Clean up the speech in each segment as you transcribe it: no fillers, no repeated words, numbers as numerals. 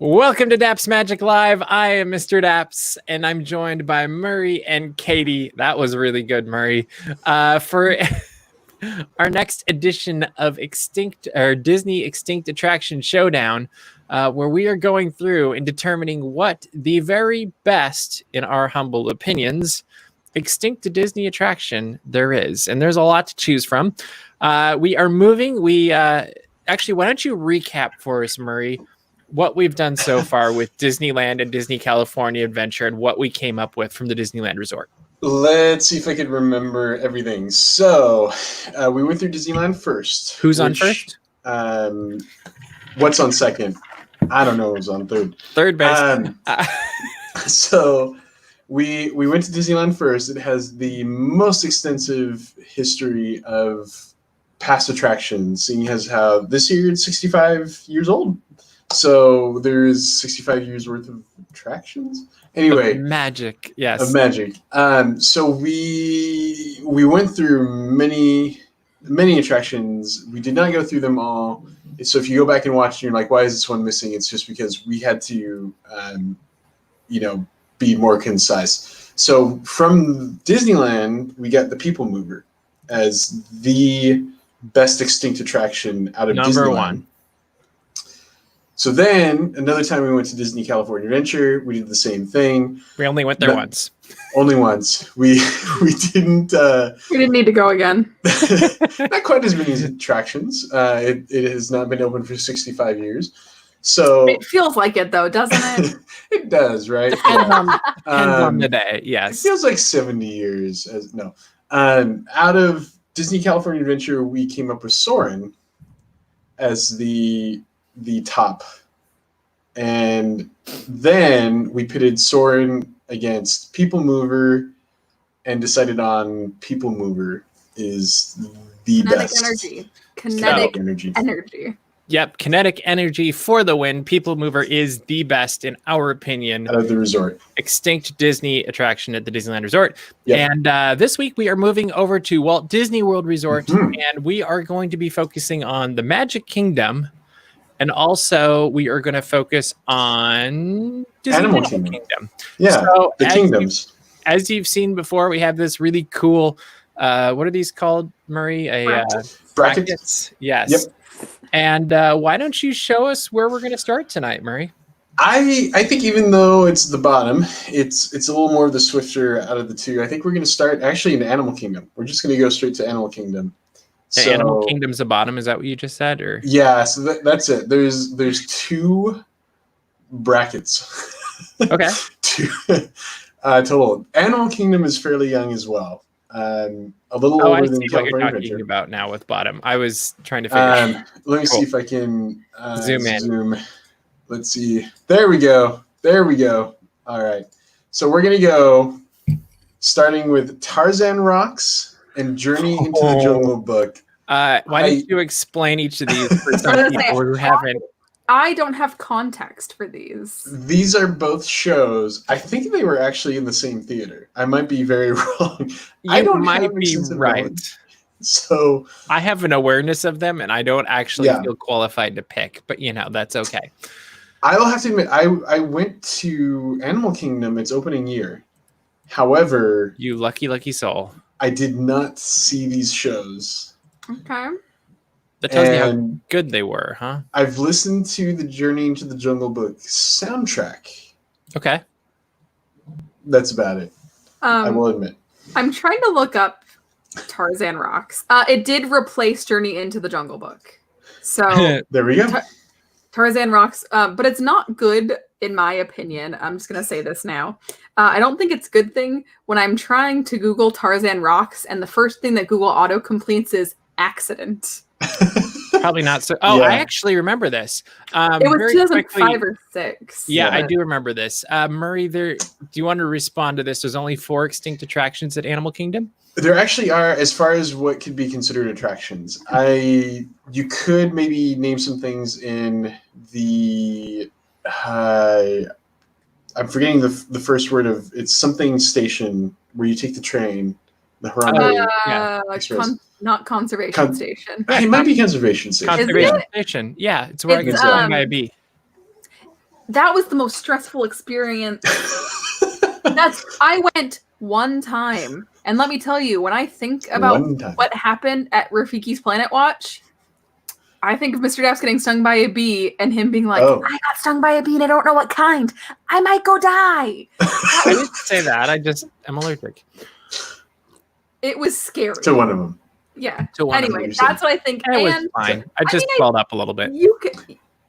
Welcome to DAPs Magic Live. I am Mr. DAPs, and I'm joined by Murray and Caitie. That was really good, Murray. For our next edition of Disney Extinct Attraction Showdown, where we are going through and determining what the very best, in our humble opinions, extinct Disney attraction there is. And there's a lot to choose from. We are moving. Actually, why don't you recap for us, Murray, what we've done so far with Disneyland and Disney California Adventure and what we came up with from the Disneyland Resort. Let's see if I can remember everything. So we went through Disneyland first. Who's on first? What's on second? I don't know who's on third. Third base. So we went to Disneyland first. It has the most extensive history of past attractions, seeing as how this year it's 65 years old. So there's 65 years worth of attractions. Anyway, magic, yes, of magic. So we went through many attractions. We did not go through them all. So if you go back and watch, and you're like, "Why is this one missing?" It's just because we had to, be more concise. So from Disneyland, we got the People Mover as the best extinct attraction out of number Disneyland. one. So then another time we went to Disney California Adventure, we did the same thing. We only went there once. Only once. We didn't. We didn't need to go again. Not quite as many attractions. It has not been open for 65 years. So it feels like it though, doesn't it? It does, right? Depends on the day. Yes. It feels like 70 years. Out of Disney California Adventure, we came up with Soarin' as the top, and then we pitted Soarin' against People Mover and decided on People Mover is the best. Kinetic energy. Yep, kinetic energy for the win. People Mover is the best, in our opinion, out of the resort. Extinct Disney attraction at the Disneyland Resort. Yep. And this week we are moving over to Walt Disney World Resort, and we are going to be focusing on the Magic Kingdom. And also, we are going to focus on Animal Kingdom. Yeah, so the kingdoms. As you've seen before, we have this really cool, what are these called, Murray? Brackets. Yes. Yep. And why don't you show us where we're going to start tonight, Murray? I think even though it's the bottom, it's a little more of the swifter out of the two. I think we're going to start actually in Animal Kingdom. We're just going to go straight to Animal Kingdom. So, Animal Kingdom's the bottom. Is that what you just said? Or yeah, so that's it. There's two brackets. Okay. Two total. Animal Kingdom is fairly young as well. A little older than California what you're talking Adventure. About now with bottom. I was trying to figure. Let me see if I can zoom in. Let's see. There we go. All right. So we're gonna go starting with Tarzan Rocks and Journey into the Jungle Book. Why don't you explain each of these for some people who haven't? I don't have context for these. These are both shows. I think they were actually in the same theater. I might be very wrong. You might be right. So I have an awareness of them, and I don't actually feel qualified to pick. But that's okay. I will have to admit, I went to Animal Kingdom its opening year. However, you lucky soul. I did not see these shows. Okay. That tells you how good they were, huh? I've listened to the Journey into the Jungle Book soundtrack. Okay. That's about it. I will admit. I'm trying to look up Tarzan Rocks. It did replace Journey into the Jungle Book. So there we go. Tarzan Rocks, but it's not good in my opinion. I'm just going to say this now. I don't think it's a good thing when I'm trying to Google Tarzan Rocks and the first thing that Google auto completes is accident. Probably not so. Oh, yeah. I actually remember this. It was 2005 or 6. Yeah, I do remember this. Murray, do you want to respond to this? There's only 4 extinct attractions at Animal Kingdom? There actually are, as far as what could be considered attractions. You could maybe name some things in the... I'm forgetting the first word of... It's something station where you take the train. The Harambe not conservation station. It might be conservation station. Conservation station. Yeah, it's where I get to by a bee. that was the most stressful experience. I went one time, and let me tell you, when I think about what happened at Rafiki's Planet Watch, I think of Mr. Daps getting stung by a bee and him being like, I got stung by a bee and I don't know what kind. I might go die. I didn't say that. I'm allergic. It was scary. To one of them. Yeah. Anyway, that's what I think. It was fine. I just swelled up a little bit.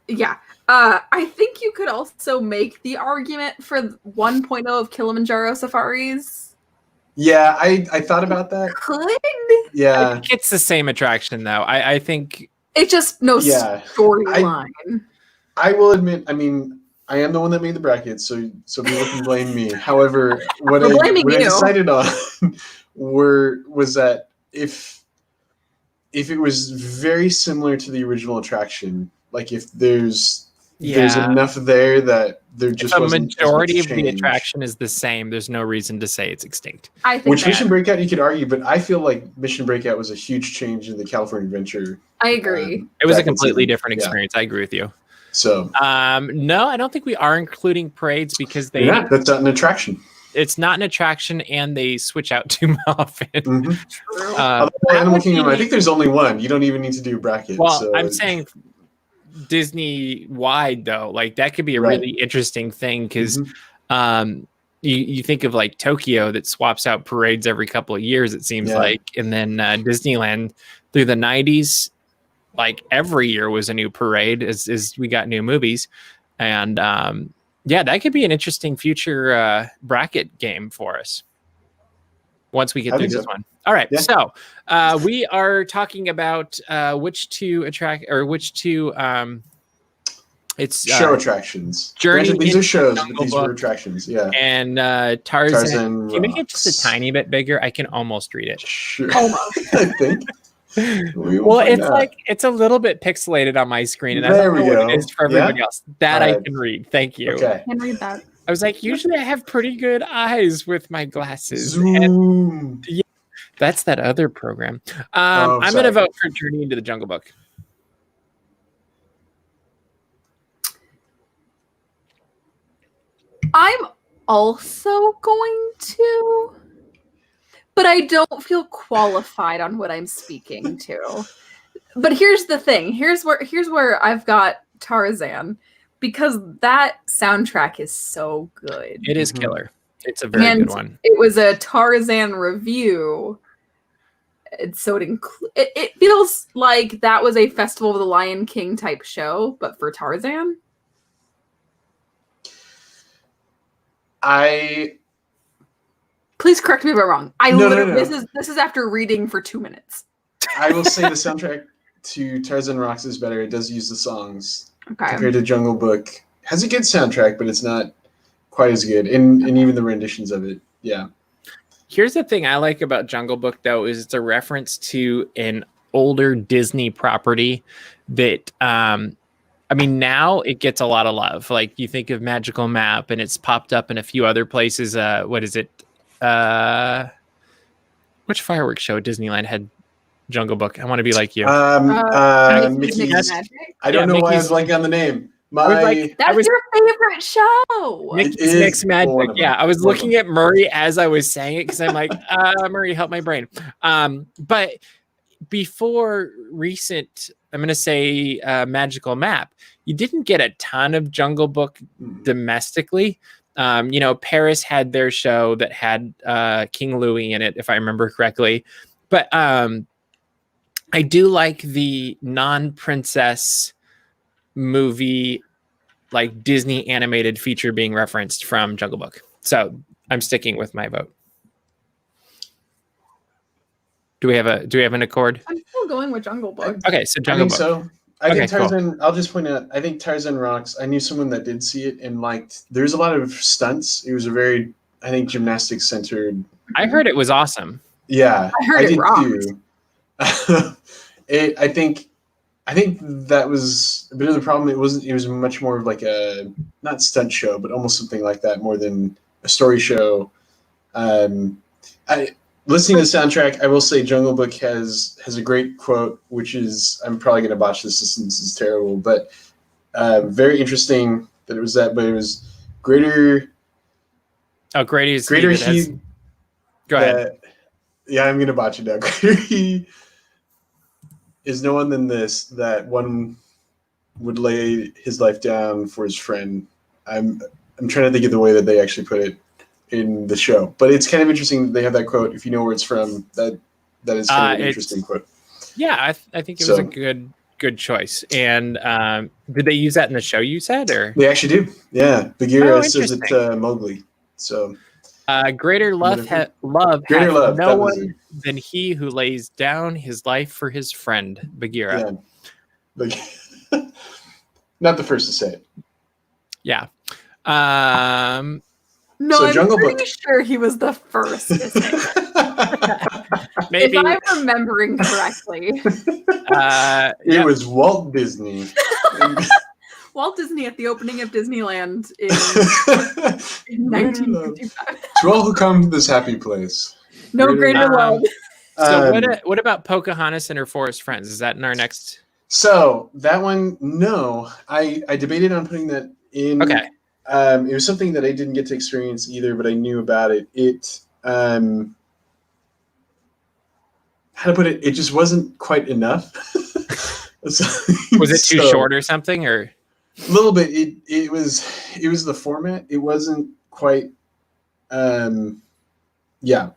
Yeah. I think you could also make the argument for 1.0 of Kilimanjaro Safaris. Yeah, I thought about that. Could? Yeah. I think it's the same attraction, though. I think... It's just no storyline. I will admit, I mean, I am the one that made the bracket, so people can blame me. However, what I decided on was that if it was very similar to the original attraction, like if there's enough there that there just wasn't a majority of the attraction is the same, there's no reason to say it's extinct. I think Mission Breakout you could argue, but I feel like Mission Breakout was a huge change in the California Adventure. I agree. It was a completely different experience. I agree with you. So no, I don't think we are including parades because that's not an attraction. It's not an attraction, and they switch out too often. Mm-hmm. Animal Kingdom, I think there's only one. You don't even need to do a bracket. Well, so. I'm saying Disney wide though, like that could be a really interesting thing because you think of like Tokyo that swaps out parades every couple of years, it seems like, and then Disneyland through the 90s, like every year was a new parade as we got new movies. And that could be an interesting future bracket game for us once we get through this one. All right. Yeah. So we are talking about which two it's show attractions. Journey. These are shows, but these were attractions. Yeah. And Tarzan. Can you make it just a tiny bit bigger? I can almost read it. Sure. Almost. I think. It's a little bit pixelated on my screen, and I don't know what it is for everybody else. That I can read. Thank you. Okay. I can read that. I was like, usually I have pretty good eyes with my glasses. Zoom. And, that's that other program. I'm going to vote for Journey into the Jungle Book. I'm also going to, but I don't feel qualified on what I'm speaking to. But here's the thing. Here's where I've got Tarzan, because that soundtrack is so good. It is killer. It's a very good one. It was a Tarzan review. And so it feels like that was a Festival of the Lion King type show, but for Tarzan. Please correct me if I'm wrong. No. This is after reading for 2 minutes. I will say the soundtrack to Tarzan Rocks is better. It does use the songs compared to Jungle Book. Has a good soundtrack, but it's not quite as good. And even the renditions of it, yeah. Here's the thing I like about Jungle Book, though, is it's a reference to an older Disney property that, now it gets a lot of love. Like, you think of Magical Map, and it's popped up in a few other places. What is it? Which fireworks show at Disneyland had Jungle Book? I want to be like you. Mickey's. I don't know why I was blanking on the name. That's your favorite show. Mickey's Mixed Magic. Yeah, I was looking at Murry as I was saying it because I'm like, Murry, help my brain. But before recent, I'm going to say Magical Map, you didn't get a ton of Jungle Book domestically. Paris had their show that had King Louis in it, if I remember correctly. But I do like the non-princess movie, like Disney animated feature being referenced from Jungle Book. So I'm sticking with my vote. Do we have an accord? I'm still going with Jungle Book. Okay, so Jungle Book. So I think Tarzan. Cool. I'll just point out. I think Tarzan Rocks. I knew someone that did see it and liked. There's a lot of stunts. It was a very, I think, gymnastics centered. I heard it was awesome. Yeah, I heard it rocked. Too. I think that was a bit of the problem. It was much more of like a not stunt show, but almost something like that, more than a story show. Listening to the soundtrack, I will say Jungle Book has a great quote, which is, I'm probably going to botch this since it's terrible, but very interesting. that it was that, but it was greater. Oh, Grady's Greater he. he. Go ahead. Yeah, I'm gonna botch it now. Greater he is no one than this, that one would lay his life down for his friend. I'm trying to think of the way that they actually put it in the show, but it's kind of interesting that they have that quote. If you know where it's from, that is kind of an interesting quote. Yeah, I think it was a good choice. And did they use that in the show? You said, or they actually do? Yeah, Bagheera says it to Mowgli. So, greater love hath no one than he who lays down his life for his friend. Bagheera. Yeah, not the first to say it. Yeah. No, so I'm Jungle pretty Book. sure he was the first to say it. Maybe if I'm remembering correctly. It was Walt Disney. Walt Disney at the opening of Disneyland in 1955. To all who come to this happy place. No greater love. So what about Pocahontas and her forest friends? Is that in our next? So that one, no. I debated on putting that in. Okay. It was something that I didn't get to experience either, but I knew about it. How to put it? It just wasn't quite enough. Was it too short or something, or a little bit? It was the format. It wasn't quite. Yeah.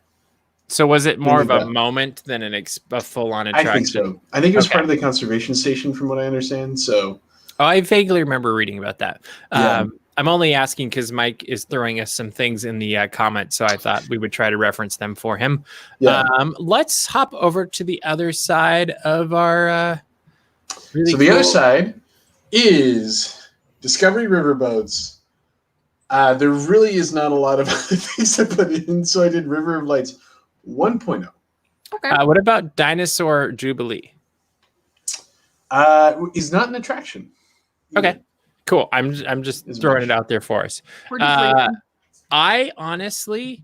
So was it more of a moment than a full-on attraction? I think so. I think it was part of the conservation station, from what I understand. So. Oh, I vaguely remember reading about that. Yeah. I'm only asking because Mike is throwing us some things in the comments, so I thought we would try to reference them for him. Yeah. Let's hop over to the other side of our really So the other side is Discovery Riverboats. There really is not a lot of other things I put in, so I did River of Lights 1.0. Okay. What about Dinosaur Jubilee? Is not an attraction. Okay. Cool. I'm just throwing it out there for us. I honestly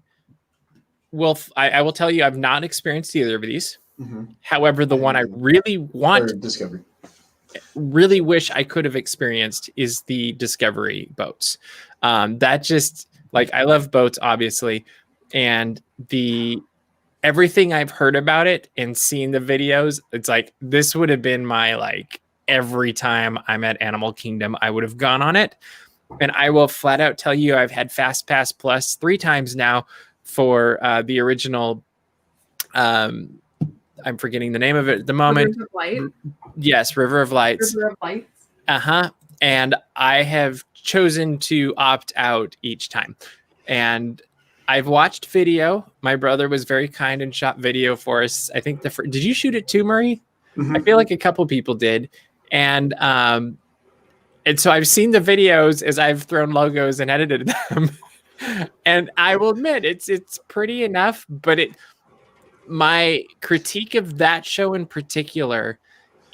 I will tell you I've not experienced either of these. Mm-hmm. However, the one I really want, Discovery, really wish I could have experienced is the Discovery boats. That just I love boats, obviously, and everything I've heard about it and seen the videos, it's like this would have been my every time I'm at Animal Kingdom, I would have gone on it. And I will flat out tell you, I've had Fast Pass Plus 3 times now for the original. I'm forgetting the name of it at the moment. River of Light? Yes, River of Lights. River of Lights. And I have chosen to opt out each time. And I've watched video. My brother was very kind and shot video for us. I think did you shoot it too, Murray? Mm-hmm. I feel like a couple people did. And so I've seen the videos as I've thrown logos and edited them. And I will admit it's pretty enough, but my critique of that show in particular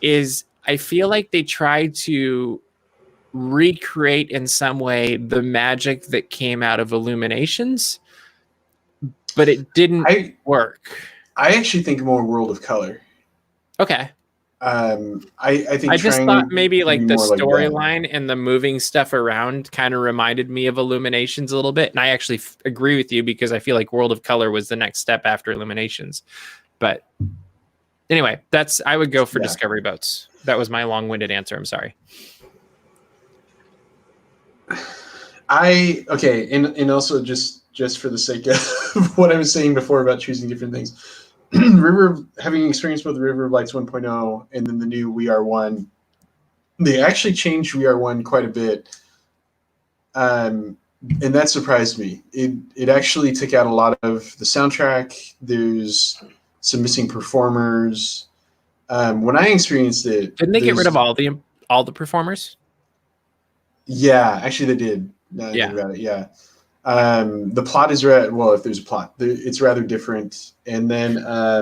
is I feel like they tried to recreate in some way the magic that came out of Illuminations, but it didn't work. I actually think more World of Color. Okay. I think I just thought maybe the storyline and the moving stuff around kind of reminded me of Illuminations a little bit. And I actually agree with you because I feel like World of Color was the next step after Illuminations. But anyway, I would go for Discovery Boats. That was my long-winded answer. I'm sorry. And also just for the sake of what I was saying before about choosing different things. Having experienced both River of Lights 1.0 and then the new We Are One, they actually changed We Are One quite a bit, and that surprised me. It actually took out a lot of the soundtrack. There's some missing performers. When I experienced it, didn't they get rid of all the performers? Yeah, actually they did. Now I think about it, yeah. The plot is if there's a plot, it's rather different. And then I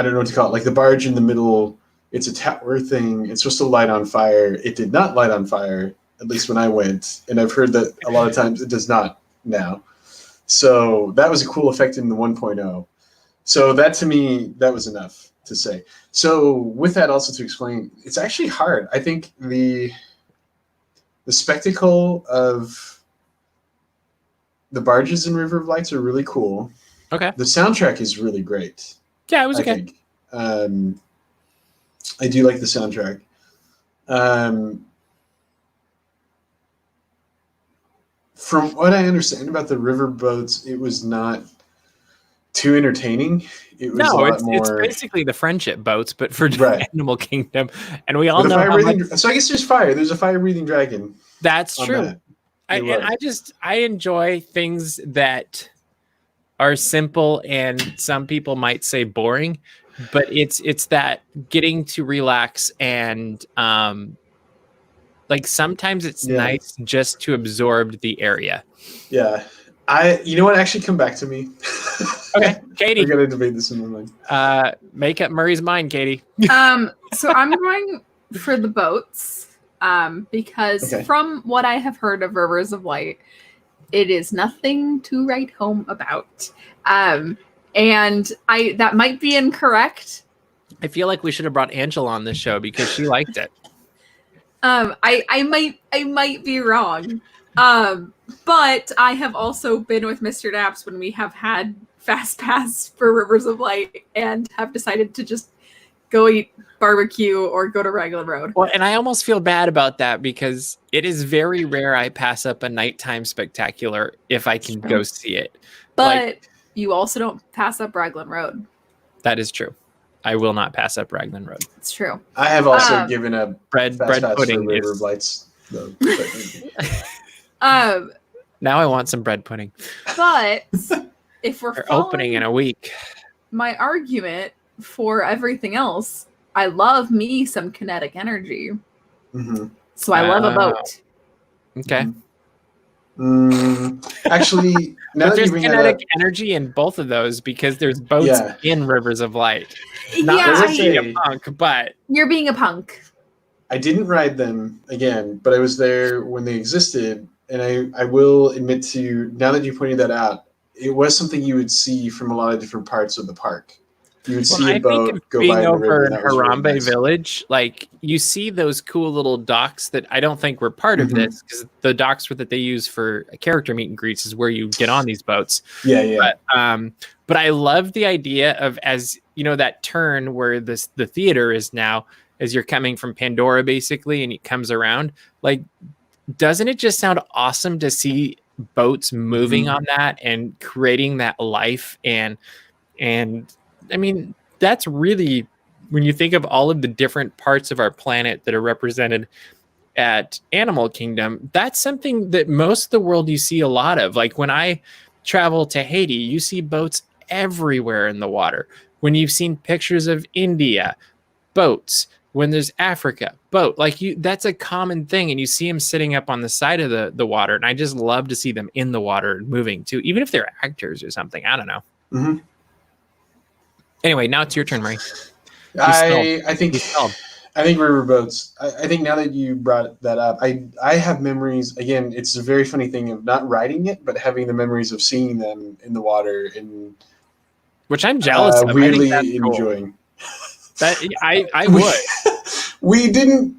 don't know what to call it, the barge in the middle, it's a tower thing. It's supposed to light on fire. It did not light on fire, at least when I went. And I've heard that a lot of times it does not now. So that was a cool effect in the 1.0. So that to me, that was enough. to say. So with that, also to explain, it's actually hard. I think the spectacle of the barges in River of Lights are really cool. Okay. The soundtrack is really great. Yeah, it was I okay. think. I do like the soundtrack. From what I understand about the river boats, it was not too entertaining. It was a lot more. It's basically the friendship boats, but for Right. Animal Kingdom, and we all But know how much. So I guess there's fire. There's a fire-breathing dragon. That's on true. that. I enjoy things that are simple and some people might say boring, but it's that getting to relax and like sometimes it's nice just to absorb the area. Yeah. You know what? Actually, come back to me. Okay, Caitie. We're gonna debate this in my mind. Make up Murray's mind, Caitie. So I'm going for the boats because from what I have heard of Rivers of Light, it is nothing to write home about. And that might be incorrect. I feel like we should have brought Angela on this show because she liked it. I might be wrong. But I have also been with Mr. Daps when we have had Fast Pass for Rivers of Light and have decided to just go eat barbecue or go to Raglan Road. Well, and I almost feel bad about that because it is very rare I pass up a nighttime spectacular if I can go see it. But you also don't pass up Raglan Road. That is true. I will not pass up Raglan Road. It's true. I have also given a bread pudding for River of Lights. Though, now I want some bread pudding. But if we're opening in a week, my argument for everything else, I love me some kinetic energy. Mm-hmm. So I love a boat. Okay. Actually, now but there's kinetic energy in both of those because there's boats in Rivers of Light. Not being a punk, but you're being a punk. I didn't ride them again, but I was there when they existed, and I will admit to you, now that you pointed that out, it was something you would see from a lot of different parts of the park. You would see a boat go by the river. In Harambe Village, like you see those cool little docks that I don't think were part of this because the docks that they use for a character meet and greets is where you get on these boats. Yeah. But I love the idea of, as you know, that turn where the theater is now, as you're coming from Pandora basically, and it comes around. Like, doesn't it just sound awesome to see boats moving on that and creating that life and I mean, that's really, when you think of all of the different parts of our planet that are represented at Animal Kingdom, that's something that most of the world you see a lot of. Like when I travel to Haiti, you see boats everywhere in the water. When you've seen pictures of India, boats. When there's Africa, boat. Like that's a common thing, and you see them sitting up on the side of the water, and I just love to see them in the water moving too, even if they're actors or something. I don't know. Mm-hmm. Anyway, now it's your turn, Murray. I think riverboats. I think now that you brought that up, I have memories. Again, it's a very funny thing of not riding it, but having the memories of seeing them in the water and which I'm jealous of. Weirdly enjoying. That I would. We didn't.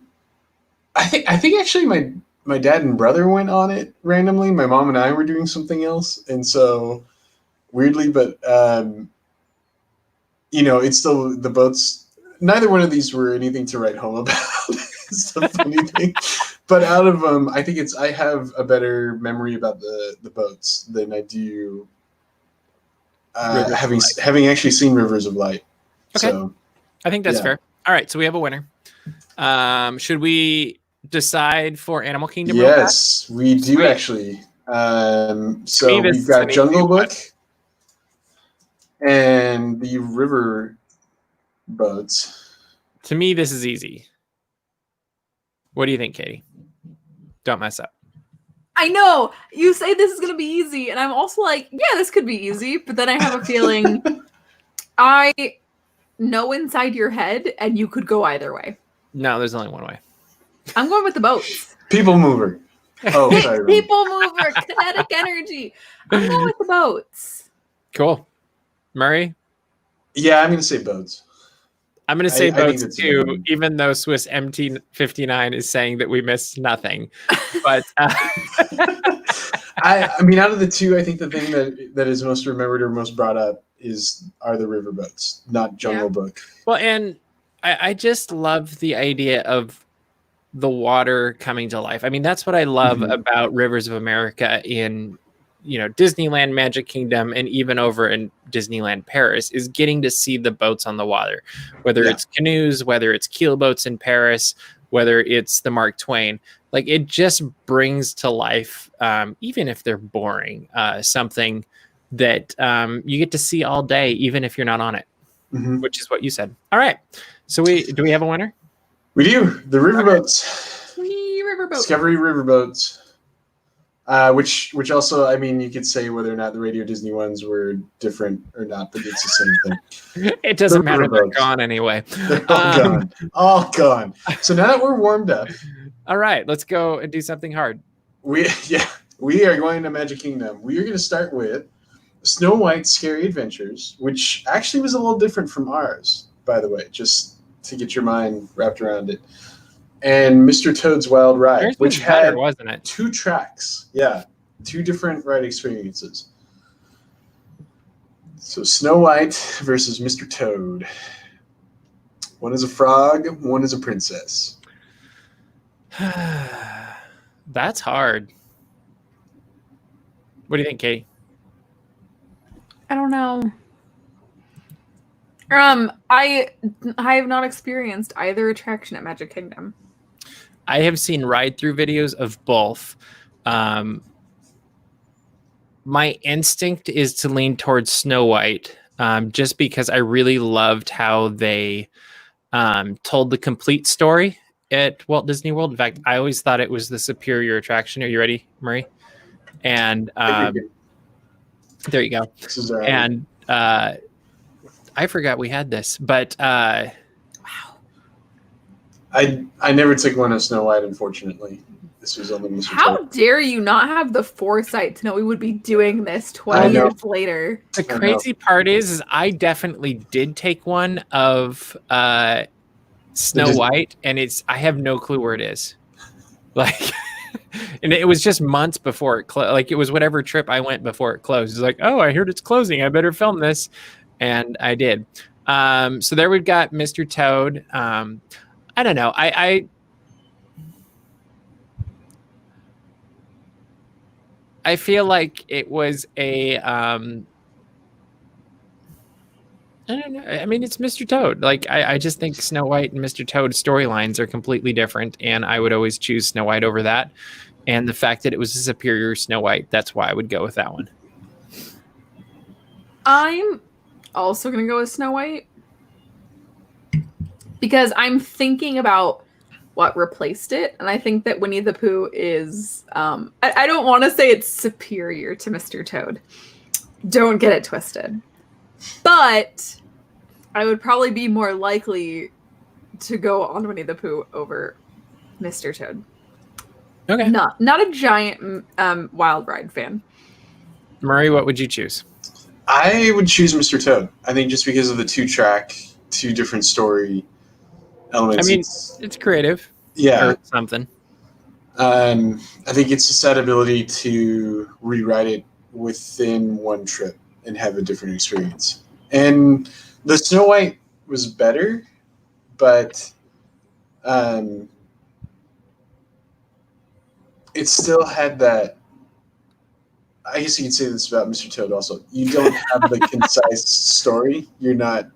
I think actually my dad and brother went on it randomly. My mom and I were doing something else, and so weirdly, but it's still the boats. Neither one of these were anything to write home about. It's the funny thing. But out of them, I think I have a better memory about the boats than I do having actually seen Rivers of Light. Okay. So, I think that's fair. All right, so we have a winner. Should we decide for Animal Kingdom? Yes, we do actually. So we've got Jungle Book and the river boats. To me, this is easy. What do you think, Caitie? Don't mess up. I know you say this is going to be easy, and I'm also like, yeah, this could be easy. But then I have a feeling I know inside your head, and you could go either way. No, there's only one way. I'm going with the boats. People mover. Oh, sorry. People mover, kinetic energy. I'm going with the boats. Cool. Murray? Yeah, I'm going to say boats. I'm going to say I think boats that's a too, good one. even though Swiss MT59 is saying that we missed nothing. But I mean, out of the two, I think the thing that is most remembered or most brought up are the riverboats, not Jungle Book. well, and I just love the idea of the water coming to life. I mean, that's what I love about Rivers of America in, Disneyland, Magic Kingdom, and even over in Disneyland Paris, is getting to see the boats on the water, whether it's canoes, whether it's keel boats in Paris, whether it's the Mark Twain. Like, it just brings to life, even if they're boring, something that you get to see all day, even if you're not on it, which is what you said. All right. So do we have a winner? We do. The riverboats. Riverboat. Discovery riverboats. Which also, I mean, you could say whether or not the Radio Disney ones were different or not, but it's the same thing. It doesn't matter. They're gone anyway. They're all gone. All gone. So now that we're warmed up. All right, let's go and do something hard. We are going to Magic Kingdom. We are going to start with Snow White's Scary Adventures, which actually was a little different from ours, by the way, just to get your mind wrapped around it. And Mr. Toad's Wild Ride, Yours which was better, had wasn't it? 2 tracks. Yeah, 2 different ride experiences. So Snow White versus Mr. Toad. One is a frog, one is a princess. That's hard. What do you think, Caitie? I don't know. I have not experienced either attraction at Magic Kingdom. I have seen ride-through videos of both. My instinct is to lean towards Snow White, just because I really loved how they told the complete story at Walt Disney World. In fact, I always thought it was the superior attraction. Are you ready, Murray? And there you go. This is right. And I forgot we had this, but wow. I never took one of Snow White, unfortunately. This was only Mr. How Toad. dare you not have the foresight to know we would be doing this 20 years later? The crazy part is I definitely did take one of Snow White, and I have no clue where it is. Like, and it was just months before it closed. Like, it was whatever trip I went before it closed. It's like, oh, I heard it's closing. I better film this. And I did. So there we've got Mr. Toad. I don't know. I feel like it was a I don't know. I mean, it's Mr. Toad. Like, I just think Snow White and Mr. Toad storylines are completely different, and I would always choose Snow White over that. And the fact that it was a superior Snow White, that's why I would go with that one. I'm also going to go with Snow White because I'm thinking about what replaced it, and I think that Winnie the Pooh is I don't want to say it's superior to Mr. Toad. Don't get it twisted. But I would probably be more likely to go on Winnie the Pooh over Mr. Toad. Okay. Not a giant Wild Ride fan. Murray, what would you choose? I would choose Mr. Toad. I think just because of the 2-track, 2 different story elements. I mean, it's creative. Yeah. Or something. I think it's just that ability to rewrite it within one trip and have a different experience. And the Snow White was better, but it still had that. I guess you could say this about Mr. Toad also. You don't have the concise story. You're not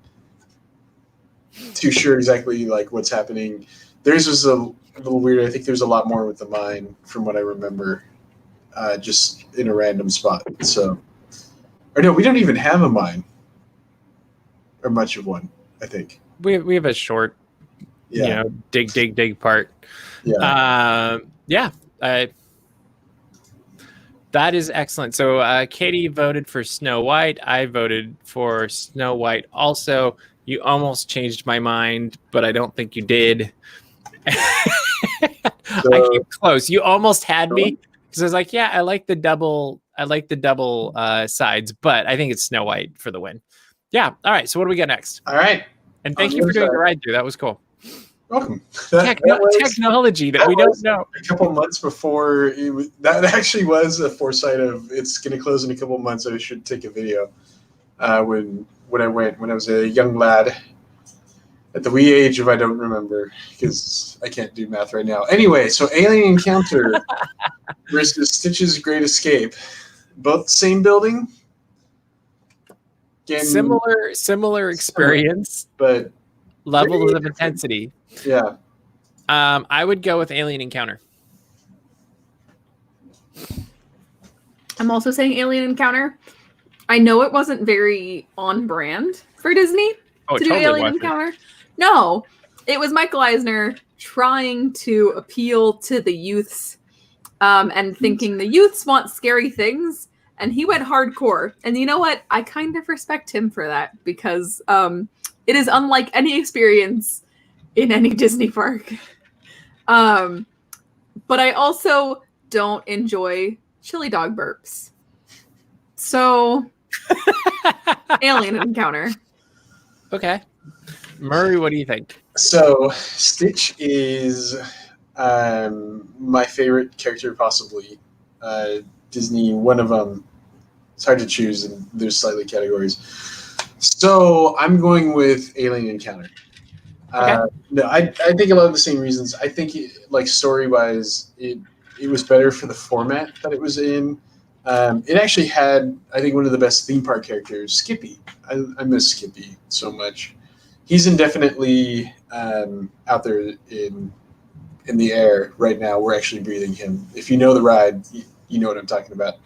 too sure exactly like what's happening. Theirs was a little weird. I think there's a lot more with the mine from what I remember, just in a random spot. So, or no, we don't even have a mine or much of one, I think. We have a short, dig part. Yeah. That is excellent. So Caitie voted for Snow White. I voted for Snow White also. You almost changed my mind, but I don't think you did. I came close. You almost had me because I was like, yeah, I like the double sides, but I think it's Snow White for the win. Yeah. All right. So what do we got next? All right. And thank On you the for doing other the ride through. That was cool. Welcome. That was, Technology that we don't was know. a couple months before that actually was a foresight of it's going to close in a couple months. I should take a video. When I was a young lad at the wee age of I don't remember because I can't do math right now. Anyway, so Alien Encounter versus Stitch's Great Escape, both same building. Again, Similar experience, but levels of intensity. Yeah. I would go with Alien Encounter. I'm also saying Alien Encounter. I know it wasn't very on brand for Disney to do Alien Encounter. No, it was Michael Eisner trying to appeal to the youths and thinking the youths want scary things. And he went hardcore. And you know what? I kind of respect him for that because it is unlike any experience in any Disney park. But I also don't enjoy chili dog burps. So, Alien Encounter. Okay. Murray, what do you think? So, Stitch is my favorite character, possibly. Disney, one of them. It's hard to choose, and there's slightly categories. So, I'm going with Alien Encounter. Okay. No, I think a lot of the same reasons. I think, story-wise, it was better for the format that it was in. It actually had, I think, one of the best theme park characters, Skippy. I miss Skippy so much. He's indefinitely out there in the air right now. We're actually breathing him. If you know the ride, you know what I'm talking about.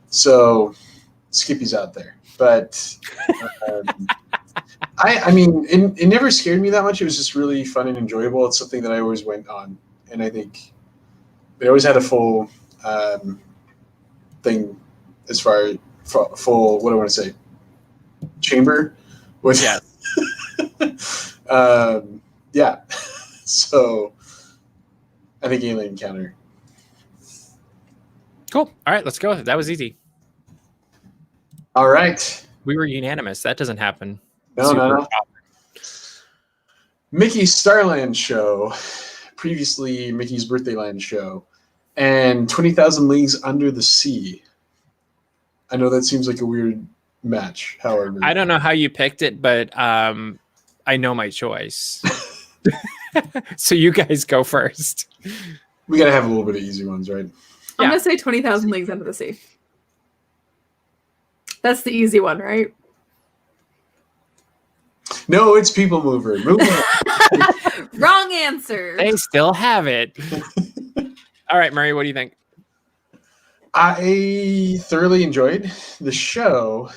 So Skippy's out there. But I mean, it never scared me that much. It was just really fun and enjoyable. It's something that I always went on. And I think it always had a full thing as far full, what do I want to say? Chamber? Yeah. Yeah. So I think Alien Encounter. Cool. All right, let's go. That was easy. All right. We were unanimous. That doesn't happen. No. Mickey's Starland Show, previously Mickey's Birthday Land Show, and 20,000 Leagues Under the Sea. I know that seems like a weird match. However, I don't know how you picked it, but I know my choice. So you guys go first. We got to have a little bit of easy ones, right? I'm going to say 20,000 Leagues Under the Sea. That's the easy one, right? No, it's People Mover. Wrong answer. They still have it. All right, Murray, what do you think? I thoroughly enjoyed the show.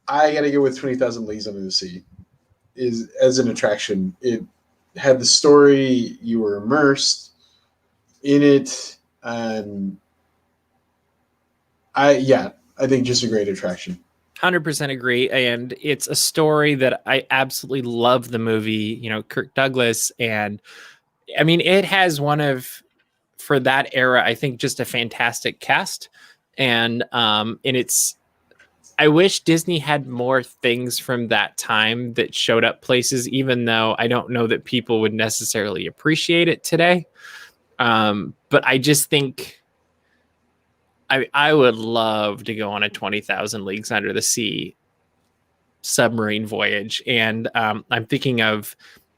I got to go with 20,000 Leagues Under the Sea. As an attraction, it had the story. You were immersed in it. I think just a great attraction. 100% agree. And it's a story that I absolutely love the movie, Kirk Douglas. And I mean, it has for that era, I think just a fantastic cast. And I wish Disney had more things from that time that showed up places, even though I don't know that people would necessarily appreciate it today. But I just think I would love to go on a 20,000 Leagues Under the Sea submarine voyage. And I'm thinking of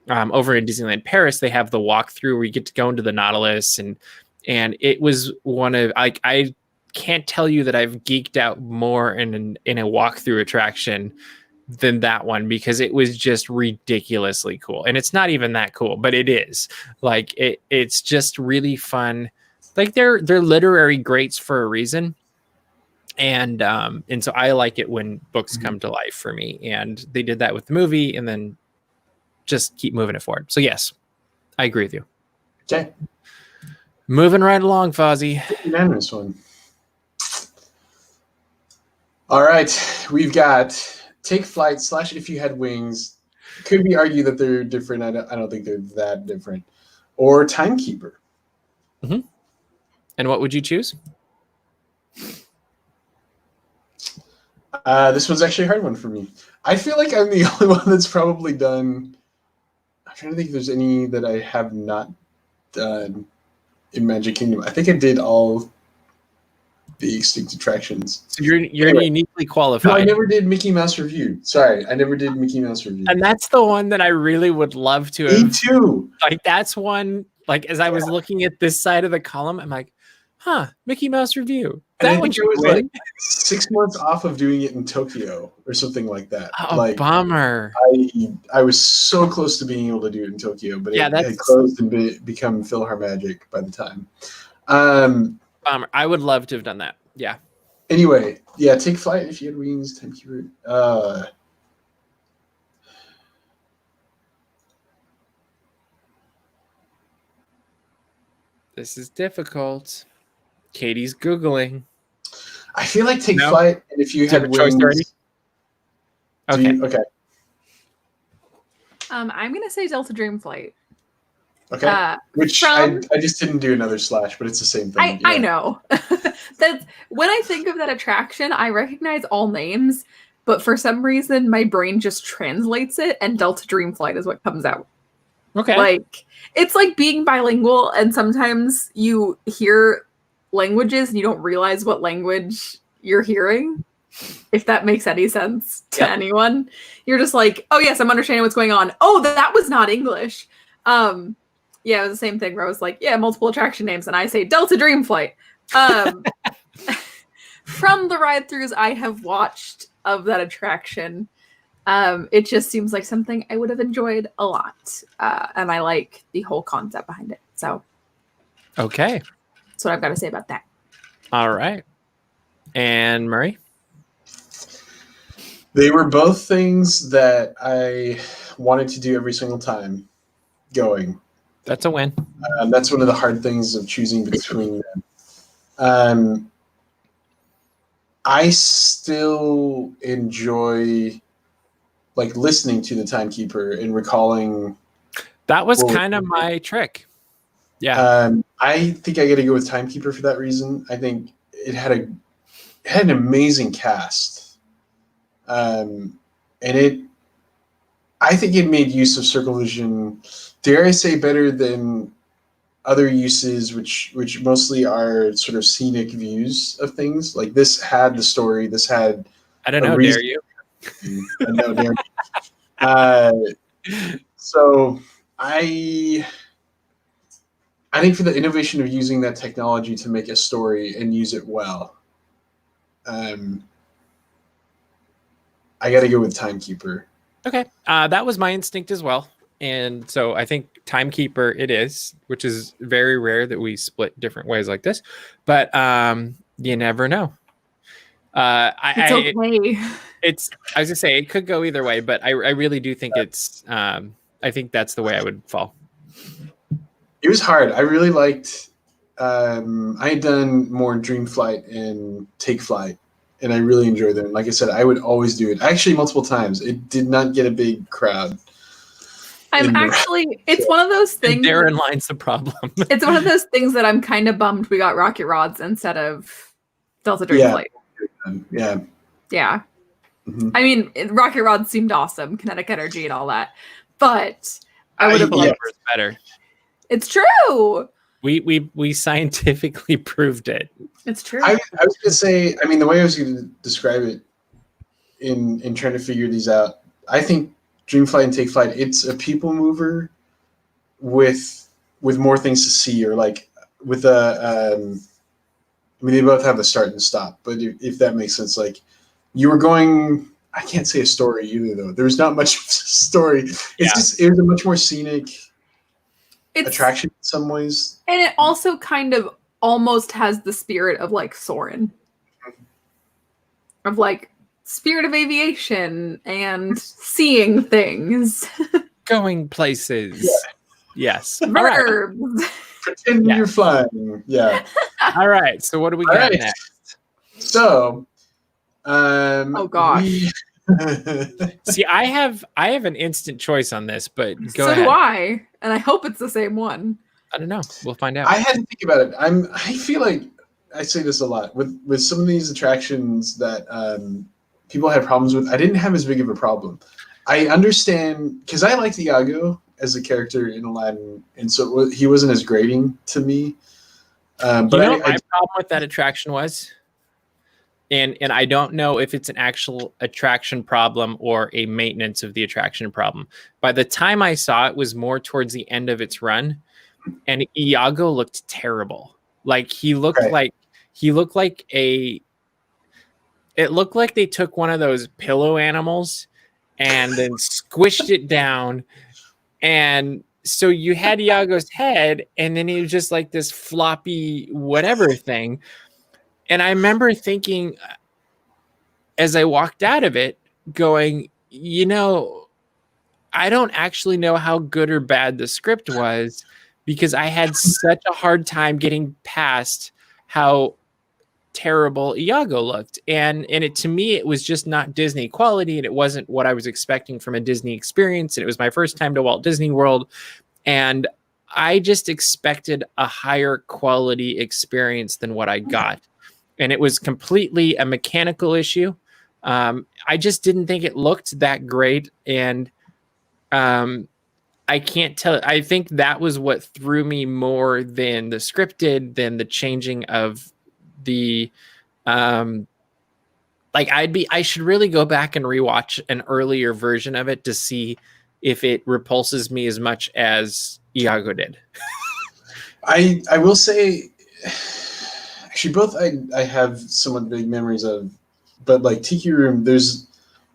over in Disneyland Paris, they have the walkthrough where you get to go into the Nautilus. And it was one of, I can't tell you that I've geeked out more in a walkthrough attraction than that one, because it was just ridiculously cool. And it's not even that cool, but it is. It's just really fun. They're literary greats for a reason. And so I like it when books come to life for me. And they did that with the movie, and then just keep moving it forward. So yes, I agree with you. Okay. Moving right along, Fozzie. Unanimous one. All right. We've got Take Flight / If You Had Wings. Could be argued that they're different. I don't think they're that different. Or Timekeeper. Mm-hmm. And what would you choose? This one's actually a hard one for me. I feel like I'm the only one that's probably done. I'm trying to think if there's any that I have not done in Magic Kingdom. I think I did all the extinct attractions. So you're Anyway. uniquely No, I qualified. never did Mickey Mouse Review. Sorry, I never did Mickey Mouse Review. And that's the one that I really would love to Me have. too. Like, that's one, like, as I was looking at this side of the column, I'm like, huh, Mickey Mouse Review. And That I one think it should was win. like 6 months off of doing it in Tokyo or something like that. Oh, like bummer. I was so close to being able to do it in Tokyo, but Yeah, it that's- had closed and become PhilharMagic by the time. Bummer. I would love to have done that. Yeah. Anyway, yeah, Take Flight if you had wings, Timekeeper. This is difficult. Katie's Googling. I feel like Take No? Flight, and if you had Different choice wings. already? Okay. Okay. I'm gonna say Delta Dream Flight. Okay. Which from- I just didn't do another slash, but it's the same thing. I know. That's when I think of that attraction, I recognize all names, but for some reason my brain just translates it, and Delta Dream Flight is what comes out. Okay. Like, it's like being bilingual, and sometimes you hear languages and you don't realize what language you're hearing. If that makes any sense to anyone, you're just like, oh yes, I'm understanding what's going on. Oh, that was not English. Yeah, it was the same thing where I was like, yeah, multiple attraction names, and I say Delta Dream Flight. From the ride-throughs I have watched of that attraction, it just seems like something I would have enjoyed a lot, and I like the whole concept behind it. So, Okay. that's what I've got to say about that. All right. And Murray? They were both things that I wanted to do every single time going. That's a win. That's one of the hard things of choosing between them. I still enjoy like listening to the timekeeper and recalling. That was Well, kind of my trick. Yeah. I think I got to go with timekeeper for that reason. I think it had an amazing cast, and I think it made use of circle vision, dare I say, better than other uses, which mostly are sort of scenic views of things. Like this had the story. This had I don't a know. reason- Dare you? I know, dare me. So I think for the innovation of using that technology to make a story and use it well, I got to go with timekeeper. Okay. That was my instinct as well. And so I think timekeeper it is, which is very rare that we split different ways like this. But you never know. It's okay. I was gonna say it could go either way, but I really do think it's I think that's the way I would fall. It was hard. I really liked. I had done more Dream Flight and Take Flight, and I really enjoyed them. Like I said, I would always do it. Actually, multiple times. It did not get a big crowd. It's one of those things. And therein lies the problem. It's one of those things that I'm kind of bummed we got Rocket Rods instead of Delta Dream Flight. Yeah. Yeah. Mm-hmm. I mean, Rocket Rods seemed awesome, kinetic energy and all that, but I would have liked. It's better. It's true. We scientifically proved it. It's true. I was going to say, I mean, the way I was going to describe it in trying to figure these out, I think Dream Flight and Take Flight, it's a people mover with more things to see, or like with a, I mean, they both have a start and stop, but if that makes sense, like you were going, I can't say a story either though. There's not much story. It's it was a much more scenic attraction in some ways. And it also kind of almost has the spirit of like Soarin'. Of like spirit of aviation and seeing things. Going places. Yeah. Yes. Verbs. Right. Pretend you're flying. Yeah. All right. So what do we got next? So oh gosh. See, I have an instant choice on this, but go ahead. So do I, and I hope it's the same one. I don't know. We'll find out. I had to think about it. I feel like I say this a lot with some of these attractions that people had problems with. I didn't have as big of a problem. I understand because I liked Iago as a character in Aladdin, and so he wasn't as grating to me. But you know what my problem with that attraction was? And I don't know if it's an actual attraction problem or a maintenance of the attraction problem. By the time I saw it was more towards the end of its run, and Iago looked terrible. Like he looked like it looked like they took one of those pillow animals and then squished it down. And so you had Iago's head, and then he was just like this floppy whatever thing. And I remember thinking as I walked out of it, going, you know, I don't actually know how good or bad the script was because I had such a hard time getting past how terrible Iago looked. And it, to me, it was just not Disney quality, and it wasn't what I was expecting from a Disney experience. And it was my first time to Walt Disney World. And I just expected a higher quality experience than what I got. And it was completely a mechanical issue. I just didn't think it looked that great. And I can't tell. I think that was what threw me more than the scripted, than the changing of the I should really go back and rewatch an earlier version of it to see if it repulses me as much as Iago did. I will say, actually, both I have somewhat big memories of, but like Tiki Room, there's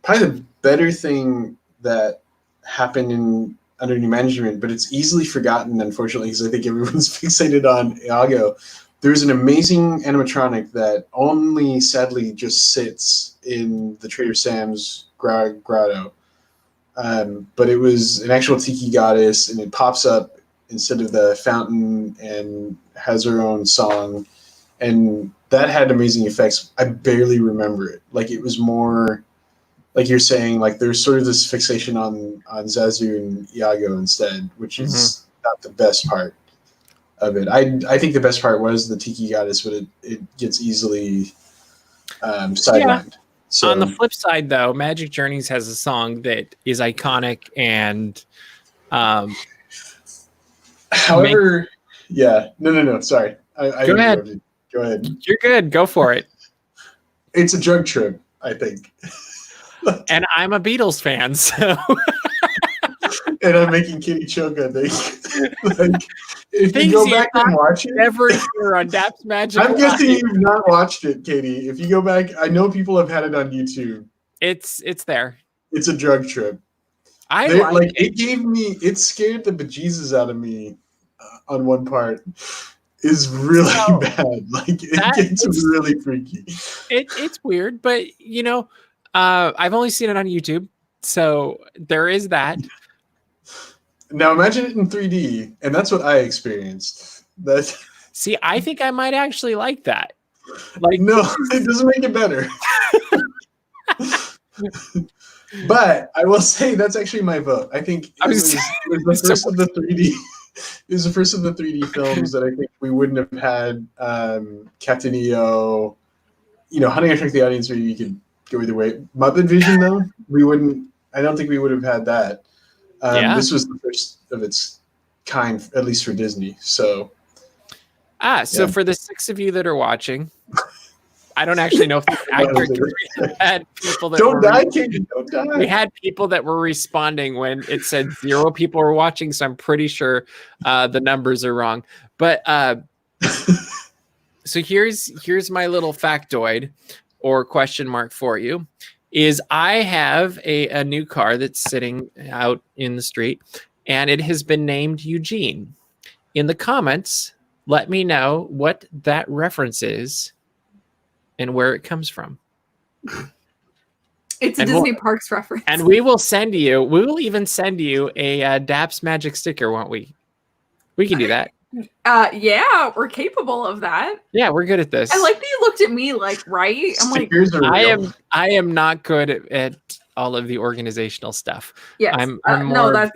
probably the better thing that happened under new management, but it's easily forgotten, unfortunately, because I think everyone's fixated on Iago. There's an amazing animatronic that only sadly just sits in the Trader Sam's grotto. But it was an actual tiki goddess, and it pops up instead of the fountain and has her own song. And that had amazing effects. I barely remember it. Like, it was more, like you're saying, like there's sort of this fixation on Zazu and Iago instead, which is not the best part of it. I think the best part was the Tiki Goddess, but it gets easily sidelined. Yeah. So on the flip side, though, Magic Journeys has a song that is iconic and however, yeah. No. Sorry. Go ahead. Go ahead. You're good. Go for it. It's a drug trip, I think. And I'm a Beatles fan, so and I'm making Kitty choke, I think. Like, if you go back and watch it, never hear on DAPs Magic. I'm guessing you've not watched it, Katie. If you go back, I know people have had it on YouTube. It's there. It's a drug trip. It scared the bejesus out of me on one part. Is really bad. Like, it gets really freaky. It's weird, but you know, I've only seen it on YouTube, so there is that. Now imagine it in 3D, and that's what I experienced. See, I think I might actually like that. Like, no, it doesn't make it better. But I will say that's actually my vote. I think it was the first of the 3D. It was the first of the 3D films that I think we wouldn't have had. Captain EO, Honey, I Shrunk the Audience, where you could go either way. Muppet Vision, though, we wouldn't. I don't think we would have had that. This was the first of its kind, at least for Disney. So, for the 6 of you that are watching, I don't actually know if it's accurate. We had people that don't die, Katie. Don't die. We had people that were responding when it said 0 people were watching, so I'm pretty sure the numbers are wrong. But so here's my little factoid or question mark for you. Is I have a new car that's sitting out in the street, and it has been named Eugene. In the comments, let me know what that reference is and where it comes from. It's a Disney Parks reference. And we will even send you a DAPs Magic sticker, won't we? We can do that. Yeah, we're capable of that. Yeah, we're good at this. I like that you looked at me like, right? I'm like, I am not good at all of the organizational stuff. Yes. I'm more